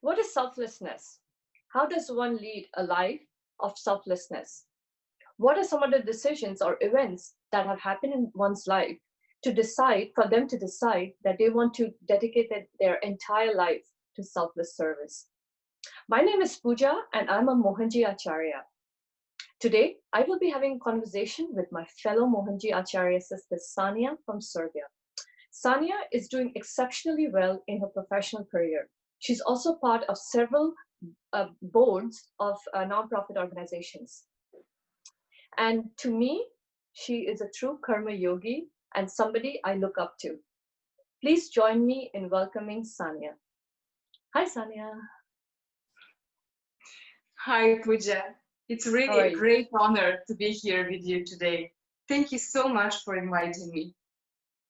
What is selflessness? How does one lead a life of selflessness? What are some of the decisions or events that have happened in one's life for them to decide that they want to dedicate their entire life to selfless service? My name is Pooja and I'm a Mohanji Acharya. Today, I will be having a conversation with my fellow Mohanji Acharya sister Sanja from Serbia. Sanja is doing exceptionally well in her professional career. She's also part of several boards of nonprofit organizations. And to me, she is a true karma yogi and somebody I look up to. Please join me in welcoming Sanja. Hi, Sanja. Hi, Pooja. It's really a great honor to be here with you today. Thank you so much for inviting me.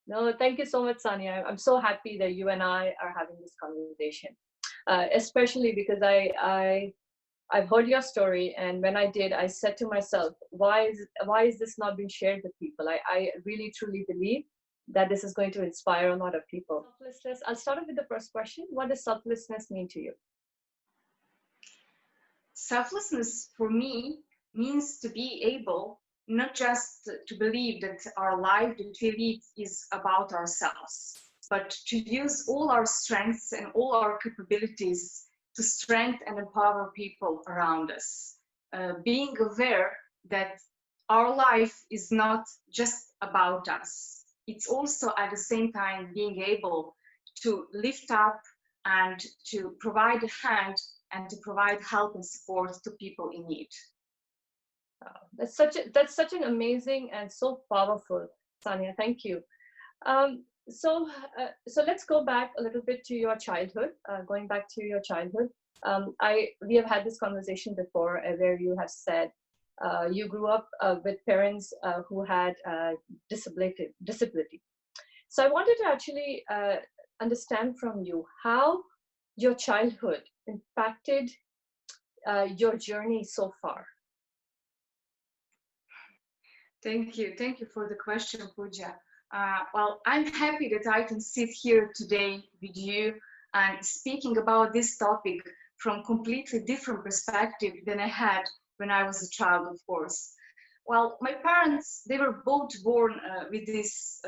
No, thank you so much, Sanja. I'm so happy that you and I are having this conversation, especially because I've heard your story, and when I did, I said to myself, why is this not being shared with people? I really truly believe that this is going to inspire a lot of people. Selflessness. I'll start off with the first question. What does selflessness mean to you? Selflessness for me means to be able not just to believe that our life that we live is about ourselves, but to use all our strengths and all our capabilities to strengthen and empower people around us. Being aware that our life is not just about us. It's also at the same time being able to lift up and to provide a hand and to provide help and support to people in need. That's such an amazing and so powerful, Sanja. Thank you. So let's go back a little bit to your childhood. Going back to your childhood, we have had this conversation before where you have said you grew up with parents who had disability. So I wanted to actually understand from you how your childhood impacted your journey so far. Thank you for the question, Pooja. Well, I'm happy that I can sit here today with you and speaking about this topic from completely different perspective than I had when I was a child, of course. Well, my parents, they were both born with this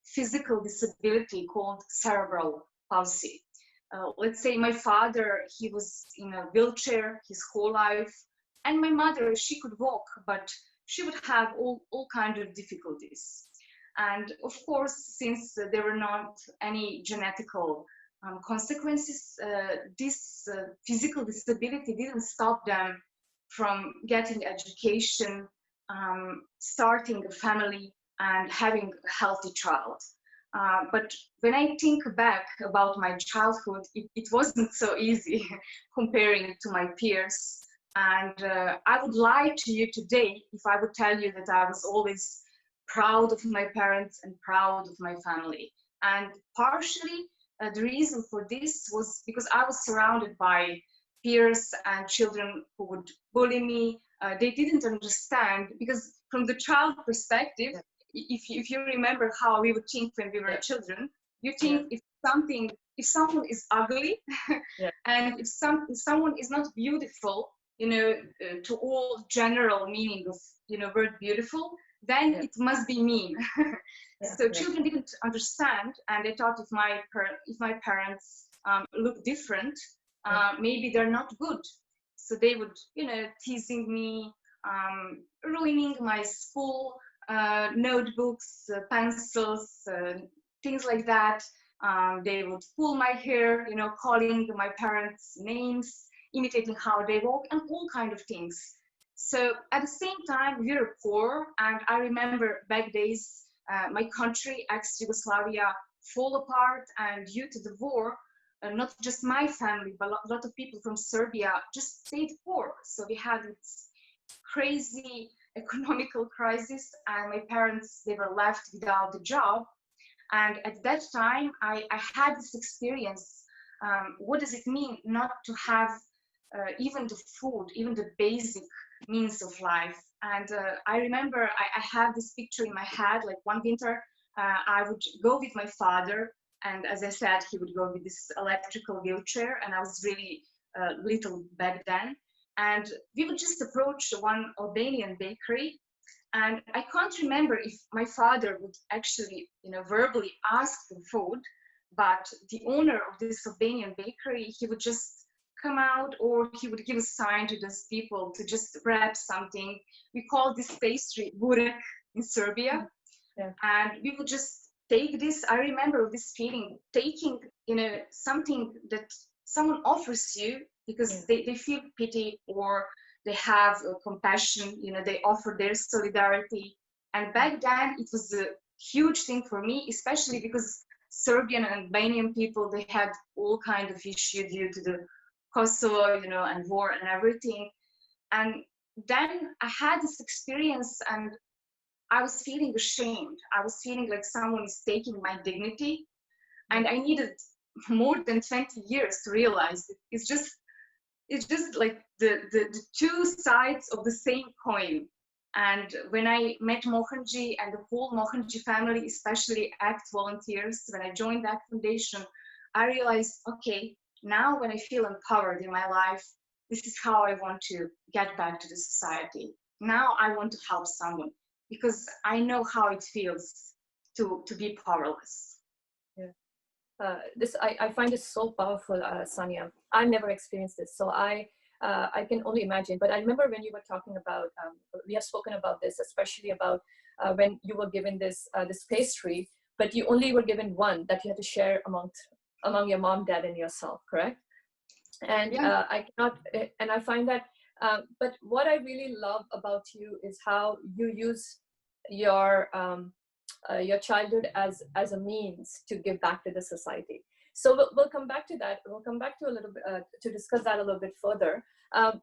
physical disability called cerebral palsy. Let's say my father, he was in a wheelchair his whole life, and my mother, she could walk, but she would have all kinds of difficulties. And of course, since there were not any genetical consequences, this physical disability didn't stop them from getting education, starting a family, and having a healthy child. But when I think back about my childhood, it wasn't so easy comparing to my peers. And I would lie to you today if I would tell you that I was always proud of my parents and proud of my family. And partially, the reason for this was because I was surrounded by peers and children who would bully me. They didn't understand, because from the child perspective, if you remember how we would think when we were children, you think if someone is ugly and if someone is not beautiful, to all general meaning of word beautiful, then it must be mean. So children didn't understand, and they thought if my parents look different, maybe they're not good. So they would teasing me, ruining my school notebooks, pencils, things like that. They would pull my hair, calling my parents names, imitating how they walk, and all kind of things. So at the same time, we were poor, and I remember back days, my country, ex-Yugoslavia, fall apart, and due to the war, not just my family, but a lot of people from Serbia just stayed poor. So we had this crazy economical crisis, and my parents, they were left without a job. And at that time, I had this experience. What does it mean not to have even the food, even the basic means of life? And I remember I have this picture in my head, like one winter, I would go with my father, and as I said, he would go with this electrical wheelchair, and I was really little back then. And we would just approach one Albanian bakery. And I can't remember if my father would actually, verbally ask for food, but the owner of this Albanian bakery, he would just come out, or he would give a sign to those people to just grab something. We call this pastry burek in Serbia. Yeah. And we would just take this. I remember this feeling, taking, something that someone offers you because they feel pity, or they have compassion, they offer their solidarity. And back then it was a huge thing for me, especially because Serbian and Albanian people, they had all kind of issues due to the Kosovo, and war and everything. And then I had this experience, and I was feeling ashamed. I was feeling like someone is taking my dignity. And I needed more than 20 years to realize it. It's just like the two sides of the same coin. And when I met Mohanji and the whole Mohanji family, especially ACT volunteers, when I joined that foundation, I realized, okay, now when I feel empowered in my life, this is how I want to get back to the society. Now I want to help someone because I know how it feels to be powerless. Yeah. I find this so powerful, Sanja. I've never experienced this, so I can only imagine. But I remember when you were talking about, we have spoken about this, especially about when you were given this this pastry, but you only were given one that you had to share among your mom, dad, and yourself, correct? And I cannot, and I find that. But what I really love about you is how you use your childhood as a means to give back to the society. So we'll come back to that. We'll come back to a little bit to discuss that a little bit further.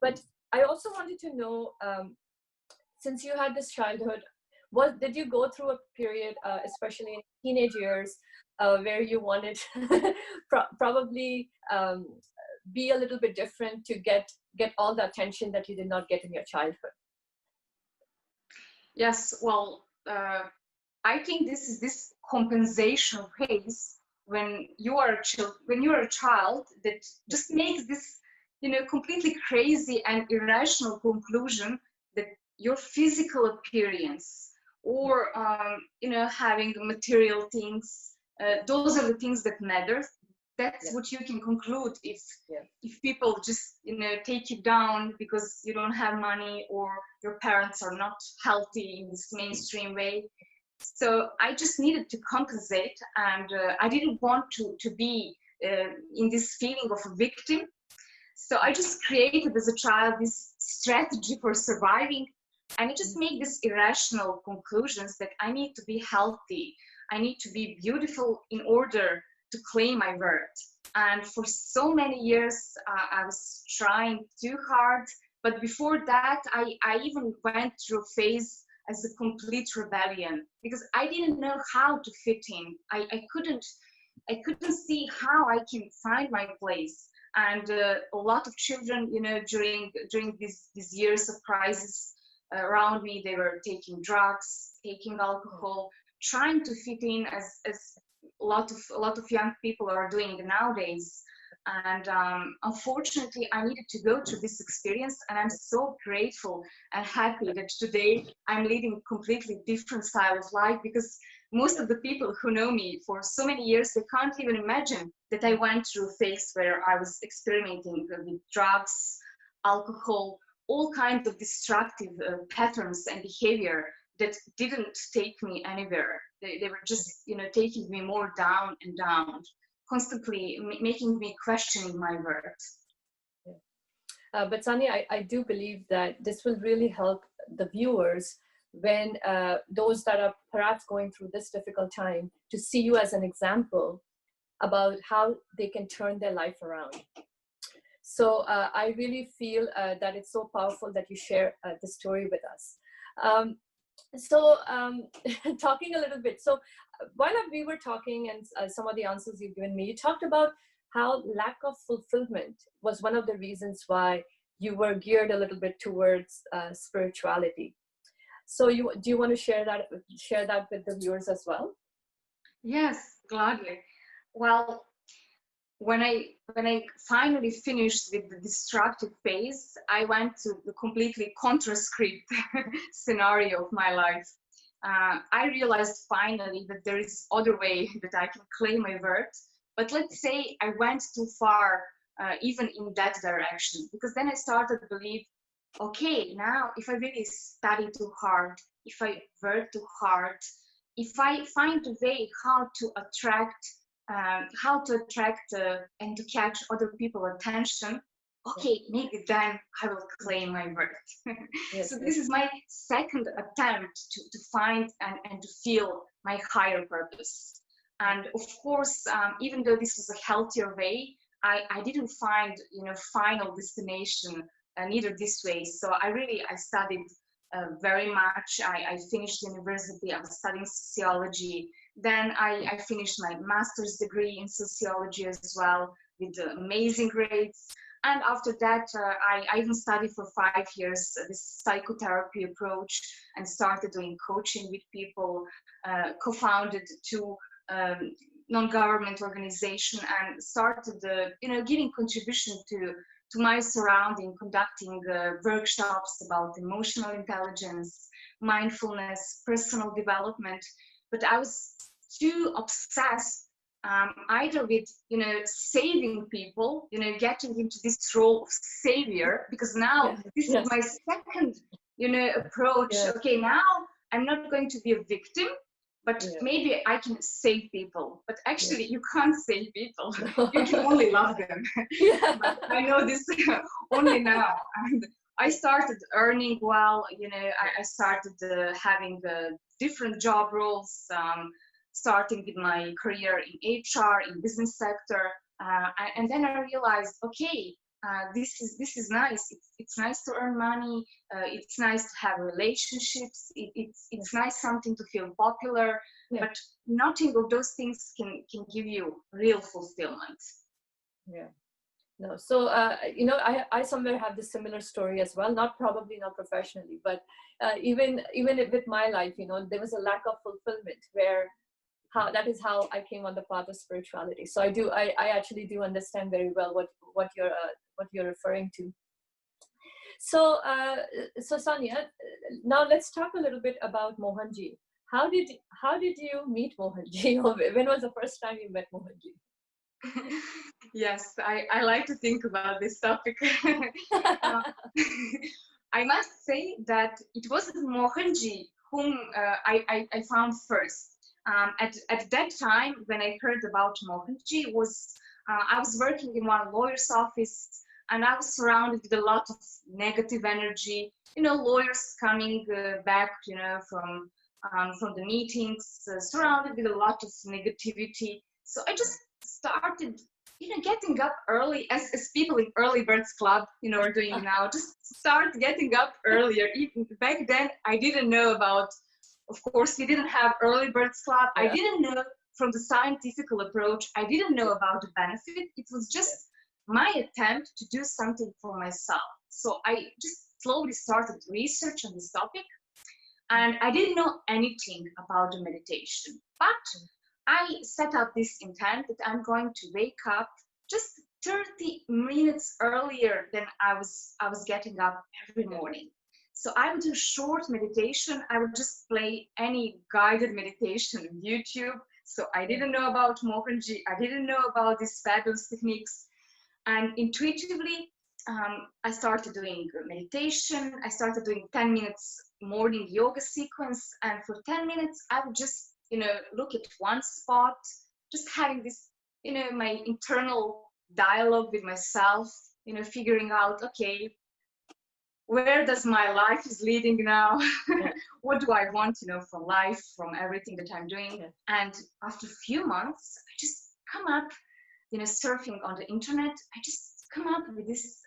But I also wanted to know, since you had this childhood, did you go through a period, especially in teenage years, where you wanted probably be a little bit different to get all the attention that you did not get in your childhood? Yes, well, I think this is this compensation phase when you are a child that just makes this, completely crazy and irrational conclusion that your physical appearance or, having material things, those are the things that matter. That's what you can conclude if people just, take you down because you don't have money or your parents are not healthy in this mainstream way. So I just needed to compensate, and I didn't want to be in this feeling of a victim. So I just created as a child this strategy for surviving, and I just made these irrational conclusions that I need to be healthy, I need to be beautiful in order to claim my worth. And for so many years, I was trying too hard. But before that, I even went through a phase as a complete rebellion because I didn't know how to fit in. I couldn't see how I can find my place. And a lot of children, during these years of crisis around me, they were taking drugs, taking alcohol, trying to fit in as a lot of young people are doing nowadays. And unfortunately, I needed to go through this experience, and I'm so grateful and happy that today I'm leading a completely different style of life, because most of the people who know me for so many years, they can't even imagine that I went through a phase where I was experimenting with drugs, alcohol, all kinds of destructive patterns and behavior that didn't take me anywhere. They were just, taking me more down and down, constantly making me questioning my worth. But Sanja, I do believe that this will really help the viewers when those that are perhaps going through this difficult time to see you as an example about how they can turn their life around. So I really feel that it's so powerful that you share the story with us. Talking a little bit. So while we were talking and some of the answers you've given me, you talked about how lack of fulfillment was one of the reasons why you were geared a little bit towards spirituality. So do you want to share that with the viewers as well? Yes, gladly. Well, when I finally finished with the destructive phase, I went to the completely contra-script scenario of my life. I realized finally that there is other way that I can claim my worth. But let's say I went too far, even in that direction, because then I started to believe, okay, now if I really study too hard, if I work too hard, if I find a way how to attract and to catch other people's attention, okay, maybe then I will claim my worth. Yes, So yes. this is my second attempt to find and to feel my higher purpose. And of course, even though this was a healthier way, I didn't find, final destination neither this way. So I studied very much. I finished university. I was studying sociology. Then I finished my master's degree in sociology as well with amazing grades. And after that, I even studied for 5 years this psychotherapy approach and started doing coaching with people, co-founded two non-government organization and started, giving contribution to my surrounding, conducting workshops about emotional intelligence, mindfulness, personal development. But I was too obsessed either with saving people, getting into this role of savior, because now Yes, this is yes, my second approach. yes, Okay, now I'm not going to be a victim, but yeah, maybe I can save people. But yeah. actually you can't save people. You can only love them. Yeah. But I know this only now. And I started earning well. I started having different job roles, starting with my career in HR, in business sector. And then I realized, okay, this is nice. It's nice to earn money. It's nice to have relationships. It's nice something to feel popular. Yeah. But nothing of those things can give you real fulfillment. Yeah. No, so I somewhere have this similar story as well. Probably not professionally, but even with my life, there was a lack of fulfillment where that is how I came on the path of spirituality. So I actually do understand very well what you're referring to. So Sanja, now let's talk a little bit about Mohanji. How did you meet Mohanji? When was the first time you met Mohanji? Yes, I like to think about this topic. uh, I must say that it was Mohanji whom I found first. At that time, when I heard about Mohanji, I was working in one lawyer's office, and I was surrounded with a lot of negative energy. Lawyers coming back, from the meetings, surrounded with a lot of negativity. So I just started getting up early, as people in early birds club are doing now. Just start getting up earlier. Even back then I didn't know about, of course we didn't have early birds club. Yeah. I didn't know from the scientific approach. I didn't know about the benefit. It was just my attempt to do something for myself. So I just slowly started research on this topic, and I didn't know anything about the meditation, but I set up this intent that I'm going to wake up just 30 minutes earlier than I was getting up every morning. So I would do short meditation. I would just play any guided meditation on YouTube. So I didn't know about Mohanji. I didn't know about these fabulous techniques. And intuitively, I started doing meditation. I started doing 10 minutes morning yoga sequence. And for 10 minutes, I would just look at one spot, just having this, my internal dialogue with myself, figuring out, okay, where does my life is leading now? Yeah. What do I want, from life, from everything that I'm doing? Yeah. And after a few months, I just come up, surfing on the internet, I just come up with this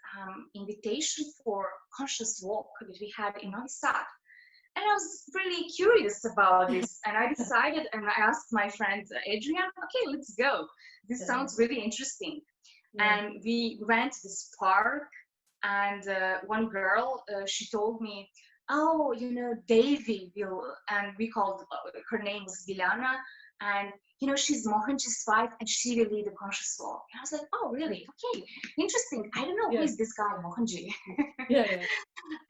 invitation for conscious walk that we had in Novi Sad. And I was really curious about this, and I decided, and I asked my friend Adrian, okay, let's go. This sounds really interesting. Yeah. And we went to this park, and one girl, she told me, oh, Davy will, and we called, her name was Diljana, and she's Mohanji's wife, and she will lead a conscious walk. And I was like, oh, really? Okay, interesting. I don't know who is this guy, Mohanji. Yeah.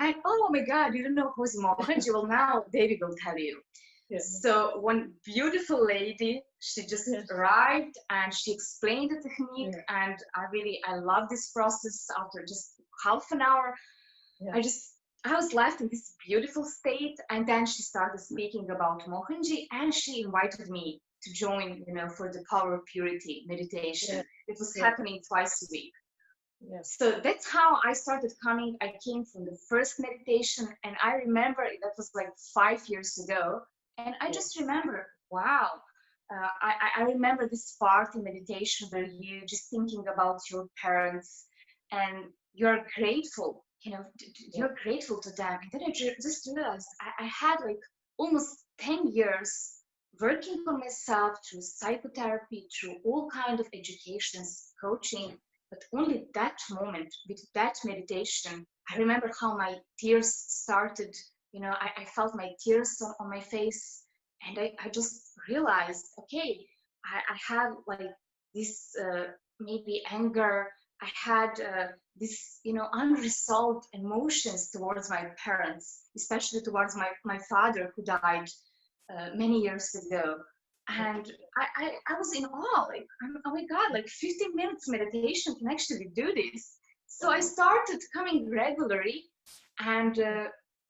And oh my God, you don't know who's Mohanji? Well, now David will tell you. Yeah. So one beautiful lady, she just arrived and she explained the technique, and I love this process. After just half an hour, I was left in this beautiful state, and then she started speaking about Mohanji, and she invited me to join, for the power of purity meditation. It was happening twice a week. So that's how I started coming. I came from the first meditation, and I remember that was like 5 years ago. And I just remember, wow, I remember this part in meditation where you just thinking about your parents and you're grateful, you're grateful to them. And then I just realized I had like almost 10 years working on myself through psychotherapy, through all kind of educations, coaching. But only that moment with that meditation, I remember how my tears started. I felt my tears on my face, and I just realized, okay, I have like this maybe anger. I had this, unresolved emotions towards my parents, especially towards my father, who died many years ago. And I was in awe, like, oh my God, like 15 minutes meditation can actually do this. So I started coming regularly, and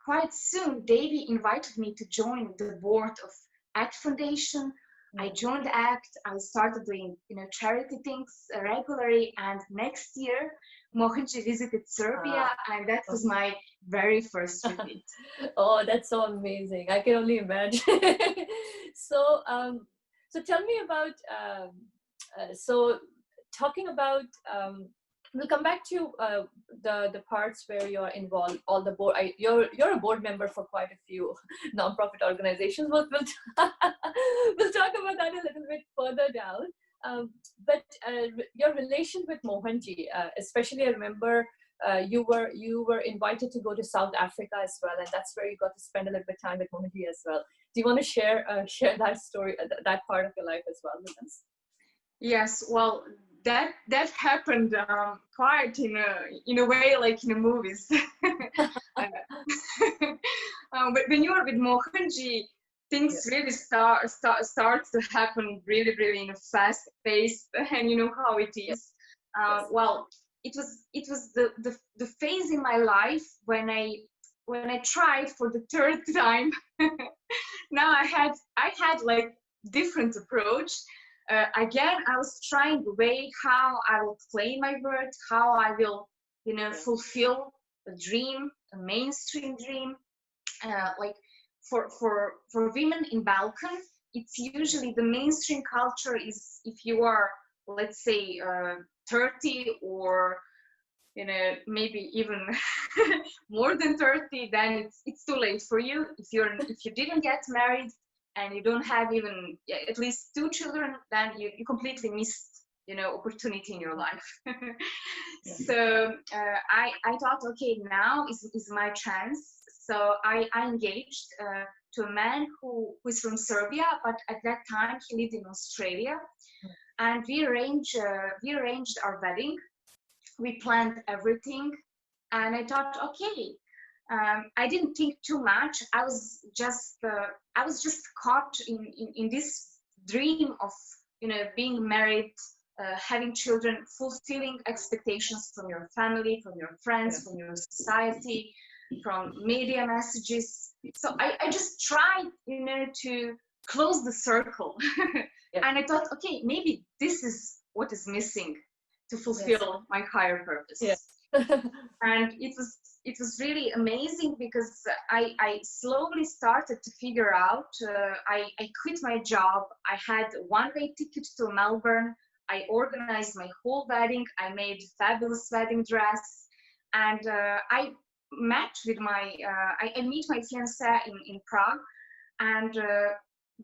quite soon Davy invited me to join the board of ACT Foundation. I joined ACT. I started doing charity things regularly, and next year Mohanji visited Serbia, and that was my very first retreat. Oh, that's so amazing. I can only imagine. So tell me about so talking about we'll come back to the parts where you're involved, all the board. You're a board member for quite a few nonprofit organizations. We'll talk about that a little bit further down. But your relation with Mohanji, especially, I remember you were invited to go to South Africa as well, and that's where you got to spend a little bit of time with Mohanji as well. Do you want to share that story, that part of your life as well with us? Yes, well, that happened quite in a way like in the movies. But when you are with Mohanji, things really start to happen really in a fast pace, and you know how it is. Well, it was the phase in my life when I tried for the third time. Now I had like different approach. Again, I was trying the way how I will claim my worth, how I will, fulfill a dream, a mainstream dream. Like for women in Balkan, it's usually the mainstream culture is if you are, let's say, 30 or maybe even more than 30, then it's too late for you. If you didn't get married and you don't have even at least 2 children, then you completely missed opportunity in your life. So I thought, okay, now is my chance. So I engaged to a man who is from Serbia, but at that time he lived in Australia, and we arranged our wedding. We planned everything, and I thought, okay, I didn't think too much. I was just caught in this dream of being married, having children, fulfilling expectations from your family, from your friends, from your society, from media messages. So I just tried to close the circle. And I thought, okay, maybe this is what is missing to fulfill my higher purpose. And it was really amazing because I slowly started to figure out. I quit my job. I had a one-way ticket to Melbourne. I organized my whole wedding. I made a fabulous wedding dress, and I met with I meet my fiancé in Prague, and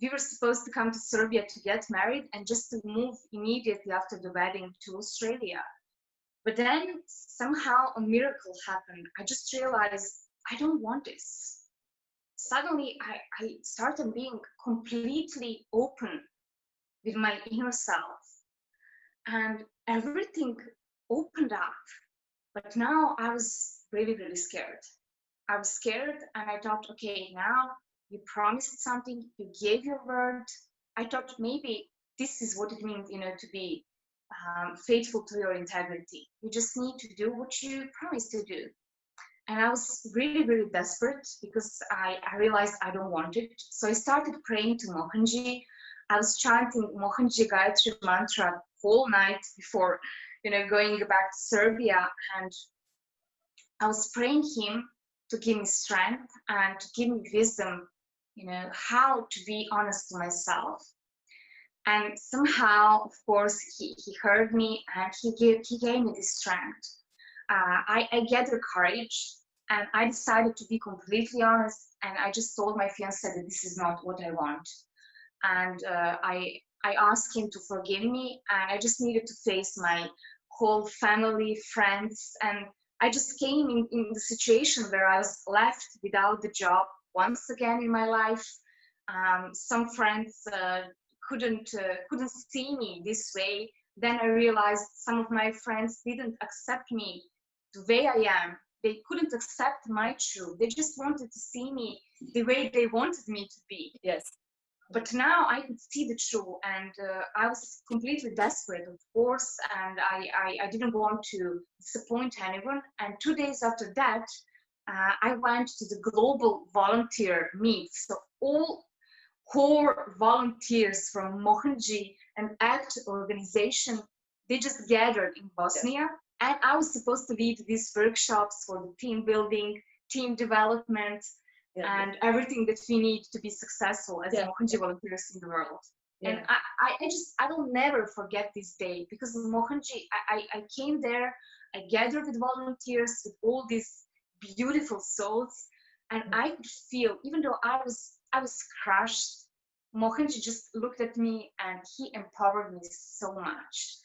we were supposed to come to Serbia to get married and just to move immediately after the wedding to Australia. But then somehow a miracle happened. I just realized I don't want this. Suddenly I started being completely open with my inner self, and everything opened up. But now I was really, really scared. I was scared, and I thought, okay, now you promised something, you gave your word. I thought maybe this is what it means, to be faithful to your integrity. You just need to do what you promised to do. And I was really, really desperate because I realized I don't want it. So I started praying to Mohanji. I was chanting Mohanji Gayatri mantra whole night before, going back to Serbia. And I was praying him to give me strength and to give me wisdom, how to be honest to myself. And somehow, of course, he heard me, and he gave me this strength. I gathered courage, and I decided to be completely honest, and I just told my fiance that this is not what I want. And I asked him to forgive me, and I just needed to face my whole family, friends, and I just came in the situation where I was left without the job once again in my life. Some friends couldn't see me this way. Then I realized some of my friends didn't accept me the way I am. They couldn't accept my truth. They just wanted to see me the way they wanted me to be. Yes. But now I could see the truth, and I was completely desperate, of course, and I didn't want to disappoint anyone. And 2 days after that, I went to the global volunteer meet. So all core volunteers from Mohanji and ACT organization, they just gathered in Bosnia. And I was supposed to lead these workshops for the team building, team development, and everything that we need to be successful as Mohanji volunteers in the world. And I will never forget this day, because Mohanji, I came there, I gathered with volunteers, with all these beautiful souls, and I could feel, even though I was crushed, Mohanji just looked at me and he empowered me so much.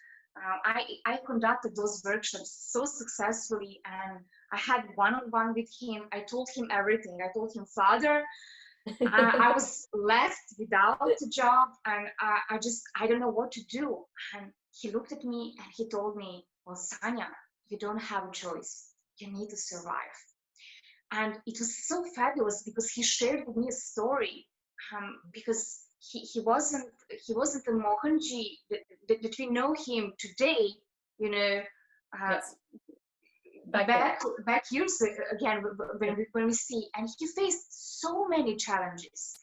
I conducted those workshops so successfully, and I had one-on-one with him. I told him everything. I told him, Father, I was left without a job, and I don't know what to do. And he looked at me and he told me, well, Sanja, you don't have a choice. You need to survive. And it was so fabulous because he shared with me a story, because he wasn't the Mohanji that we know him today, back years again when we see, and he faced so many challenges,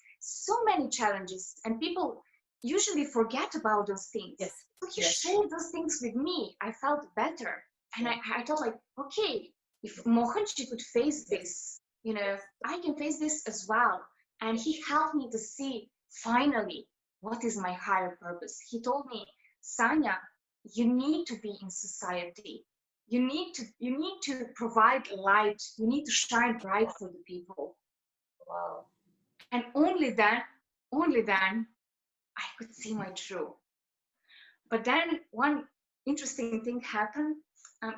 and people usually forget about those things. Yes. So he shared those things with me. I felt better, and I thought, like, okay, if Mohanji could face this, I can face this as well. And he helped me to see finally what is my higher purpose. He told me, Sanja, you need to be in society. You need to provide light. You need to shine bright for the people. Wow. And only then I could see my truth. But then one interesting thing happened.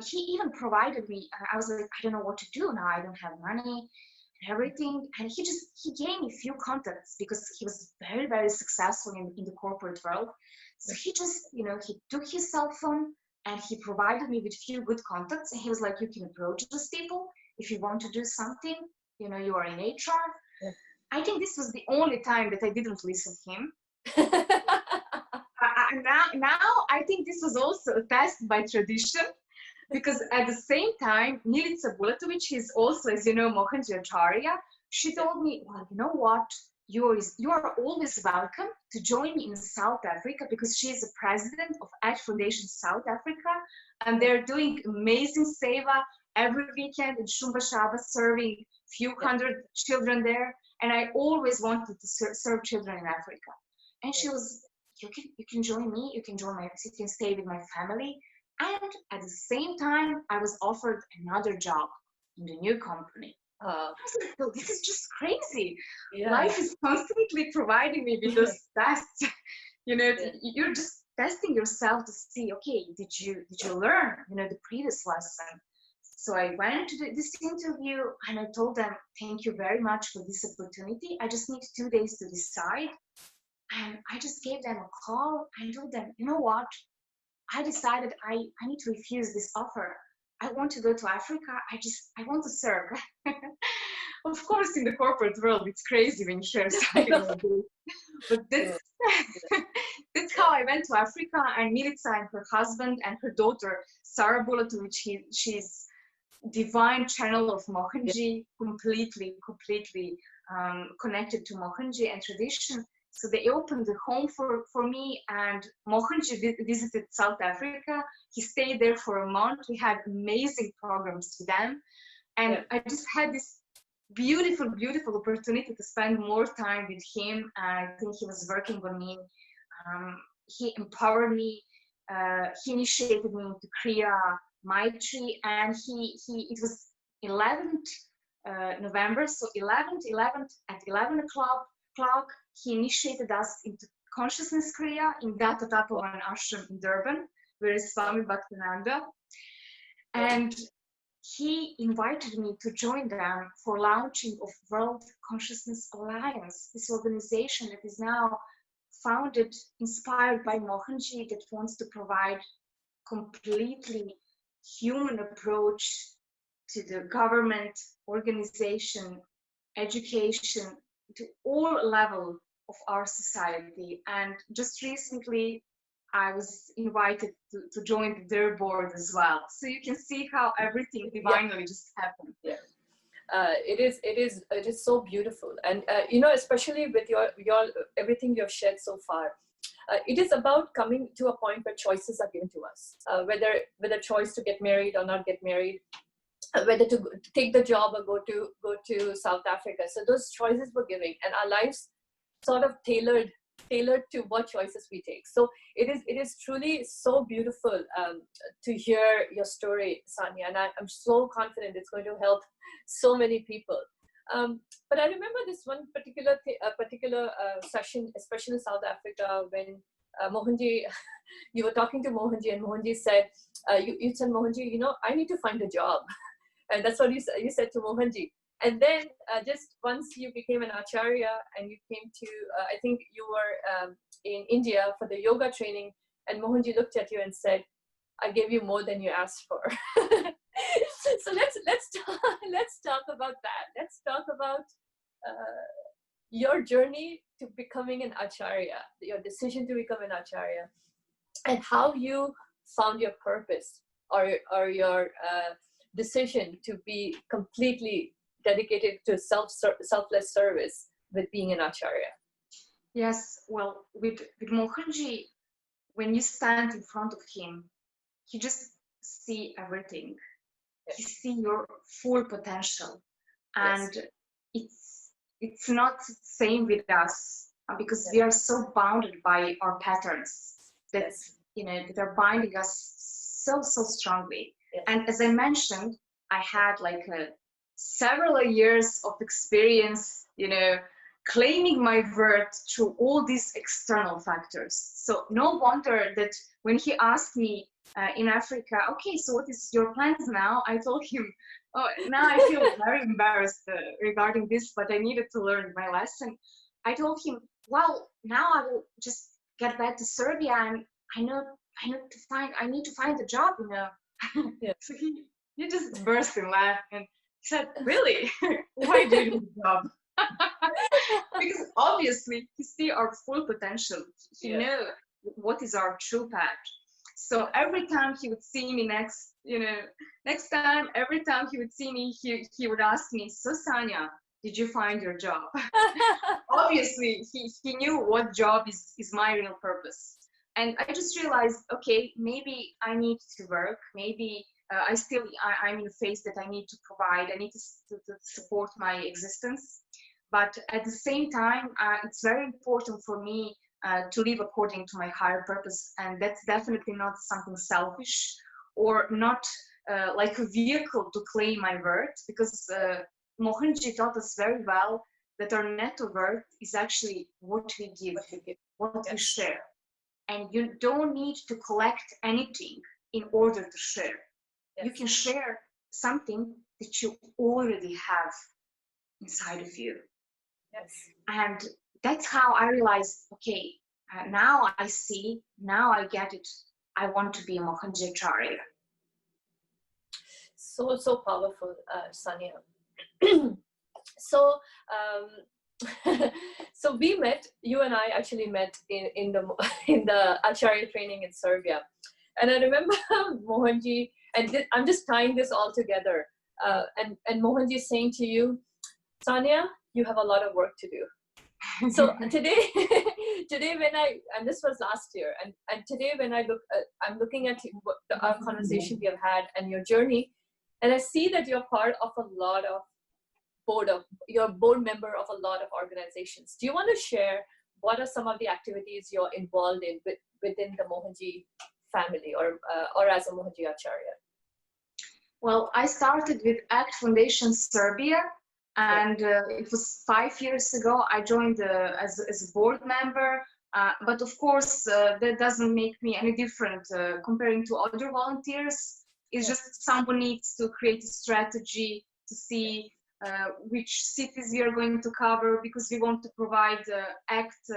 He even provided me, I was like, I don't know what to do now. I don't have money and everything. And he gave me a few contacts, because he was very, very successful in the corporate world. So he just, he took his cell phone and he provided me with a few good contacts. And he was like, you can approach those people if you want to do something, you are in HR. Yeah. I think this was the only time that I didn't listen to him. Now I think this was also a test by tradition, because at the same time, Milica Bulatovic is also, as you know, Mohanji Acharya. She told me, well, you know what? You are always welcome to join me in South Africa, because she is the president of Edge Foundation South Africa, and they're doing amazing seva every weekend in Shumbashaba, serving few hundred children there. And I always wanted to serve children in Africa. And she was, you can join me, you can stay with my family. And at the same time, I was offered another job in the new company. I was like, oh, this is just crazy. Life is constantly providing me with those tests. You're just testing yourself to see, okay, did you learn, the previous lesson? So I went to this interview and I told them, thank you very much for this opportunity. I just need 2 days to decide. And I just gave them a call and told them, you know what? I decided I need to refuse this offer. I want to go to Africa. I want to serve. Of course, in the corporate world, it's crazy when you share something like this. But that's how I went to Africa, and Milica and her husband and her daughter, Sarah Bulatovic, she's divine channel of Mohanji, completely connected to Mohanji and tradition. So they opened the home for me, and Mohanji visited South Africa. He stayed there for a month. We had amazing programs with them. And I just had this beautiful opportunity to spend more time with him. I think he was working on me. He empowered me. He initiated me to Kriya Maitri, and it was 11th November, so 11th at 11 o'clock, he initiated us into consciousness Kriya in Datta Tapovan Ashram in Durban, where is Swami Bhaktananda. And he invited me to join them for launching of World Consciousness Alliance, this organization that is now founded, inspired by Mohanji, that wants to provide completely human approach to the government, organization, education, to all level of our society. And just recently, I was invited to join their board as well. So you can see how everything divinely just happened. Yeah. It is so beautiful, and you know, especially with your everything you've shared so far, it is about coming to a point where choices are given to us, whether choice to get married or not get married, whether to take the job or go to South Africa. So those choices were giving, and our lives sort of tailored to what choices we take. So it is truly so beautiful to hear your story, Sanja, and I'm so confident it's going to help so many people. But I remember this one particular session, especially in South Africa, when Mohanji, you were talking to Mohanji, and Mohanji said, you said, Mohanji, you know, I need to find a job. And that's what you said to Mohanji. And then just once you became an Acharya and you came to, I think you were in India for the yoga training, and Mohanji looked at you and said, I gave you more than you asked for. So let's talk about that. Let's talk about your journey to becoming an Acharya, your decision to become an Acharya, and how you found your purpose, or your decision to be completely dedicated to selfless service with being an Acharya. Yes, well, with Mohanji, when you stand in front of him, you just see everything. Yes. You see your full potential, and yes. It's not the same with us, because yes. we are so bounded by our patterns that yes. you know, that are binding us so strongly. Yes. And as I mentioned, I had like several years of experience, you know, claiming my worth through all these external factors. So no wonder that when he asked me in Africa, okay, so what is your plans now? I told him, oh, now I feel very embarrassed regarding this, but I needed to learn my lesson. I told him, well, now I will just get back to Serbia, and I need to find a job, you know. Yeah. So he just burst in laugh, and he said, really? Why do you need a job? Because obviously he see our full potential. He know what is our true path. So every time he would see me every time he would see me, he would ask me, so Sanja, did you find your job? Obviously he knew what job is my real purpose. And I just realized, okay, maybe I need to work. Maybe I'm in a phase that I need to provide. I need to support my existence. But at the same time, it's very important for me to live according to my higher purpose. And that's definitely not something selfish, or not like a vehicle to claim my worth, because Mohanji taught us very well that our net worth is actually what we give, what we share. And you don't need to collect anything in order to share. Yes. You can share something that you already have inside of you. Yes. And that's how I realized, okay, now I see, now I get it. I want to be a Mohanji Acharya. So powerful, Sanja. So so we met, you and I actually met in the in the Acharya training in Serbia, and I remember Mohanji, and I'm just tying this all together, and Mohanji saying to you, Sanja, you have a lot of work to do. So today today when and this was last year, and today when I look I'm looking at our conversation we have had and your journey, and I see that you're part of a lot of you're a board member of a lot of organizations. Do you want to share what are some of the activities you're involved in within the Mohanji family, or as a Mohanji Acharya? Well, I started with ACT Foundation Serbia, and it was 5 years ago. I joined as a board member, but of course that doesn't make me any different comparing to other volunteers. It's just someone needs to create a strategy to see which cities we are going to cover, because we want to provide ACT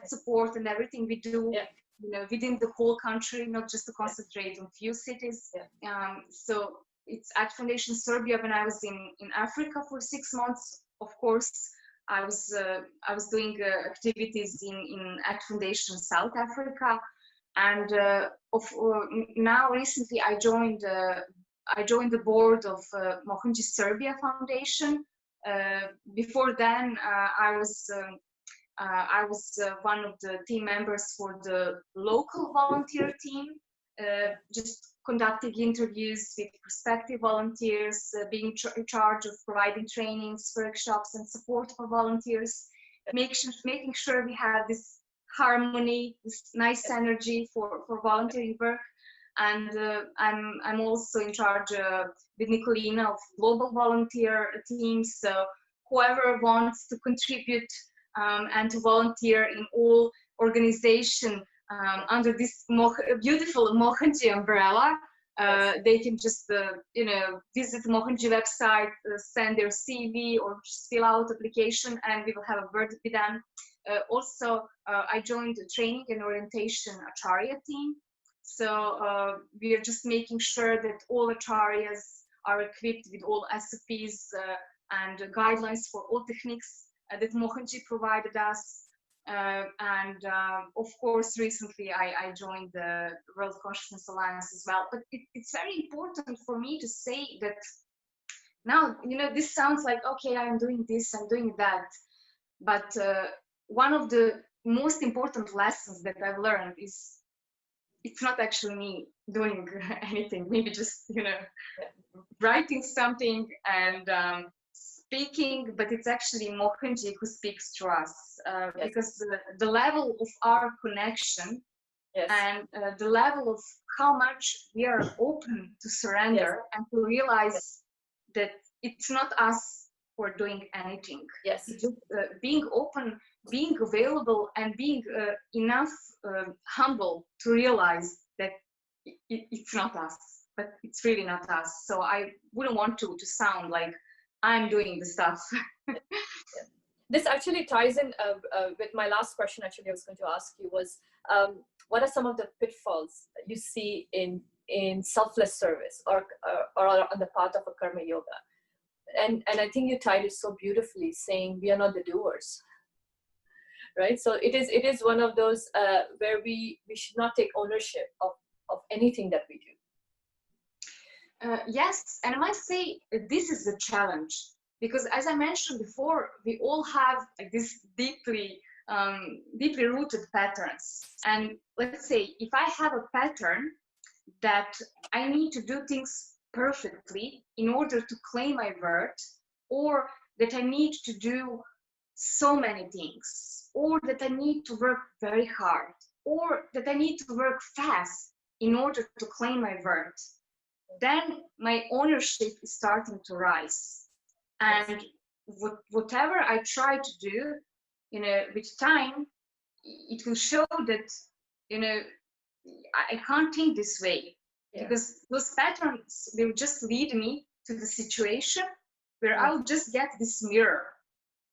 support and everything we do. Yeah. You know, within the whole country, not just to concentrate on few cities. Yeah. So it's ACT Foundation Serbia. When I was in Africa for 6 months, of course, I was doing activities in ACT Foundation South Africa, and now recently I joined the board of Mohanji Serbia Foundation. Before then, I was one of the team members for the local volunteer team, just conducting interviews with prospective volunteers, being in charge of providing trainings, workshops, and support for volunteers, making sure we have this harmony, this nice energy for volunteering work. And I'm also in charge with Nicolina of global volunteer teams. So whoever wants to contribute and to volunteer in all organization under this beautiful Mohanji umbrella, they can just visit Mohanji website, send their CV, or just fill out application, and we will have a word with them. Also, I joined the training and orientation Acharya team. So we are just making sure that all Acharyas are equipped with all SOPs and guidelines for all techniques that Mohanji provided us. And of course, recently I joined the World Consciousness Alliance as well. But it's very important for me to say that now, this sounds like, okay, I'm doing this, I'm doing that. But one of the most important lessons that I've learned is it's not actually me doing anything, maybe just, writing something and speaking, but it's actually Mohanji who speaks to us, because the level of our connection and the level of how much we are open to surrender and to realize that it's not us who are doing anything. Yes. It's just being open, being available, and being enough humble to realize that it's not us, but it's really not us. So I wouldn't want to sound like I'm doing the stuff. This actually ties in with my last question. Actually, I was going to ask you was, what are some of the pitfalls that you see in selfless service or on the path of a karma yoga? And I think you tied it so beautifully, saying we are not the doers, right? So it is one of those where we should not take ownership of anything that we do. Yes, and I must say this is a challenge, because as I mentioned before, we all have this deeply rooted patterns. And let's say if I have a pattern that I need to do things perfectly in order to claim my worth, or that I need to do so many things, or that I need to work very hard, or that I need to work fast in order to claim my worth, then my ownership is starting to rise. And whatever I try to do, with time, it will show that, I can't think this way, because those patterns will just lead me to the situation where I'll just get this mirror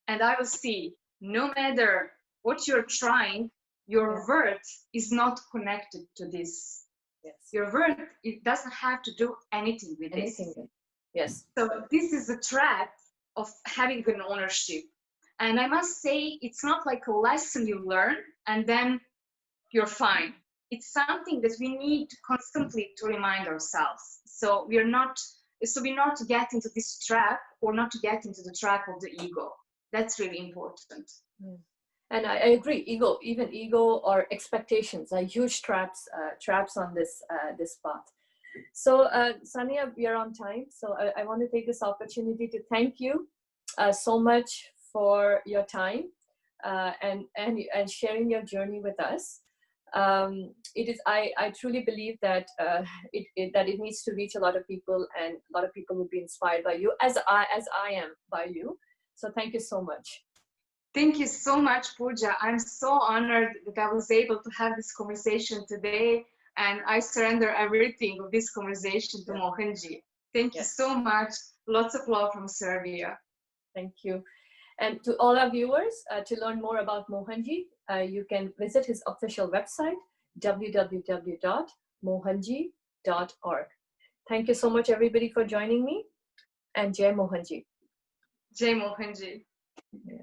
and I will see, no matter what you're trying, your worth is not connected to this. Yes. Your worth, it doesn't have to do anything with this. Yes. So this is a trap of having an ownership. And I must say, it's not like a lesson you learn and then you're fine. It's something that we need constantly to remind ourselves. So we not to get into this trap, or not to get into the trap of the ego. That's really important. And I agree. Even ego or expectations are huge traps on this path. So Sanja, we are on time. So I want to take this opportunity to thank you so much for your time and sharing your journey with us. I truly believe that it needs to reach a lot of people, and a lot of people will be inspired by you, as I am by you. So thank you so much. Thank you so much, Pooja. I'm so honored that I was able to have this conversation today, and I surrender everything of this conversation to Mohanji. Thank you so much. Lots of love from Serbia. Thank you. And to all our viewers, to learn more about Mohanji, you can visit his official website, www.mohanji.org. Thank you so much, everybody, for joining me. And Jai Mohanji. Jai Mohanji. Yeah.